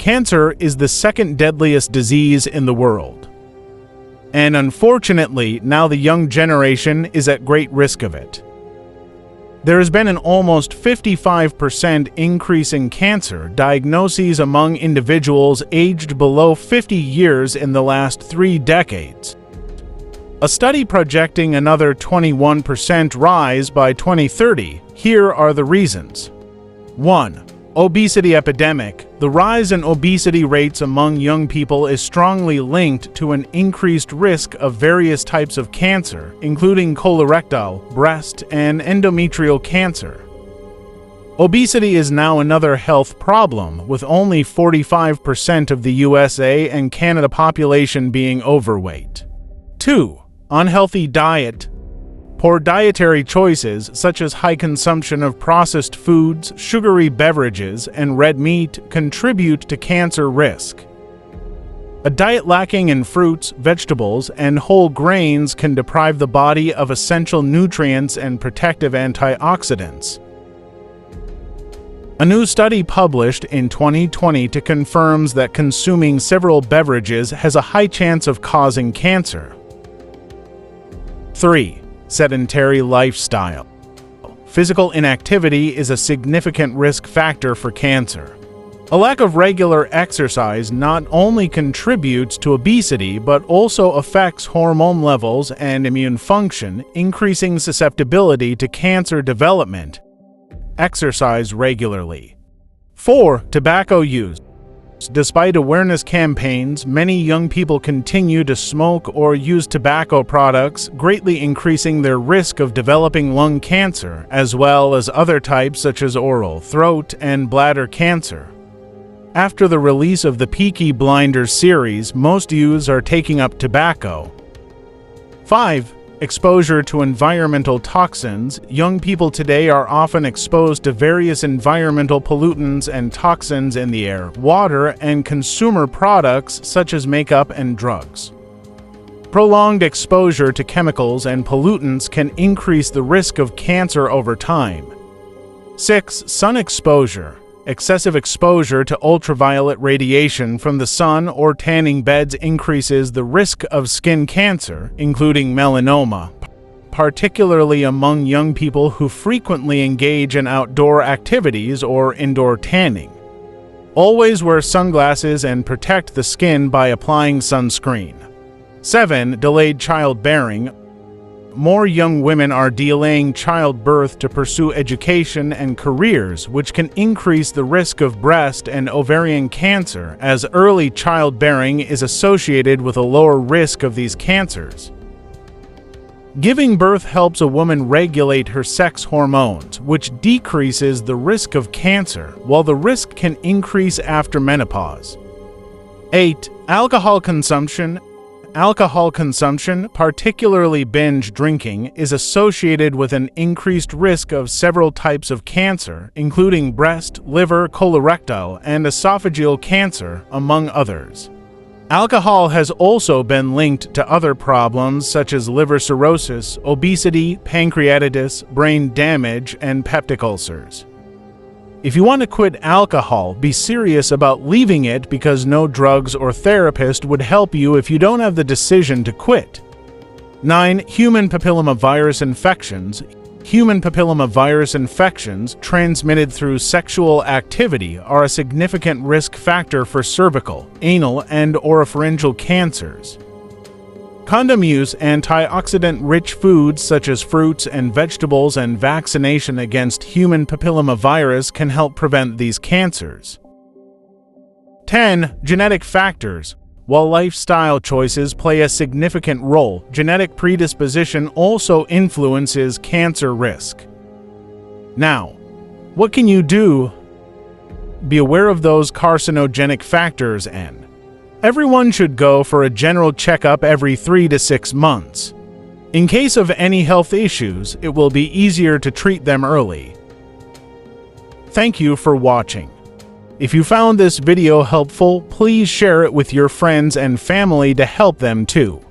Cancer is the second deadliest disease in the world. And unfortunately, now the young generation is at great risk of it. There has been an almost 55% increase in cancer diagnoses among individuals aged below 50 years in the last 3 decades. A study projecting another 21% rise by 2030. Here are the reasons. 1. Obesity epidemic. The rise in obesity rates among young people is strongly linked to an increased risk of various types of cancer, including colorectal, breast, and endometrial cancer. Obesity is now another health problem, with only 45% of the USA and Canada population being overweight. 2. Unhealthy diet. Poor dietary choices, such as high consumption of processed foods, sugary beverages, and red meat, contribute to cancer risk. A diet lacking in fruits, vegetables, and whole grains can deprive the body of essential nutrients and protective antioxidants. A new study published in 2020 confirms that consuming several beverages has a high chance of causing cancer. 3. Sedentary lifestyle. Physical inactivity is a significant risk factor for cancer. A lack of regular exercise not only contributes to obesity but also affects hormone levels and immune function, increasing susceptibility to cancer development. Exercise regularly. 4. Tobacco use. Despite awareness campaigns, many young people continue to smoke or use tobacco products, greatly increasing their risk of developing lung cancer, as well as other types such as oral, throat, and bladder cancer. After the release of the Peaky Blinders series, most youths are taking up tobacco. 5. Exposure to environmental toxins. Young people today are often exposed to various environmental pollutants and toxins in the air, water, and consumer products such as makeup and drugs. Prolonged exposure to chemicals and pollutants can increase the risk of cancer over time. 6. Sun exposure. Excessive exposure to ultraviolet radiation from the sun or tanning beds increases the risk of skin cancer, including melanoma, particularly among young people who frequently engage in outdoor activities or indoor tanning. Always wear sunglasses and protect the skin by applying sunscreen. 7. Delayed childbearing. More young women are delaying childbirth to pursue education and careers, which can increase the risk of breast and ovarian cancer, as early childbearing is associated with a lower risk of these cancers. Giving birth helps a woman regulate her sex hormones, which decreases the risk of cancer, while the risk can increase after menopause. 8. Alcohol consumption. Alcohol consumption, particularly binge drinking, is associated with an increased risk of several types of cancer, including breast, liver, colorectal, and esophageal cancer, among others. Alcohol has also been linked to other problems such as liver cirrhosis, obesity, pancreatitis, brain damage, and peptic ulcers. If you want to quit alcohol, be serious about leaving it because no drugs or therapist would help you if you don't have the decision to quit. 9. Human papillomavirus infections. Human papillomavirus infections transmitted through sexual activity are a significant risk factor for cervical, anal, and oropharyngeal cancers. Condom use, antioxidant-rich foods such as fruits and vegetables, and vaccination against human papillomavirus can help prevent these cancers. 10. Genetic factors. While lifestyle choices play a significant role, genetic predisposition also influences cancer risk. Now, what can you do? Be aware of those carcinogenic factors and everyone should go for a general checkup every 3 to 6 months. In case of any health issues, it will be easier to treat them early. Thank you for watching. If you found this video helpful, please share it with your friends and family to help them too.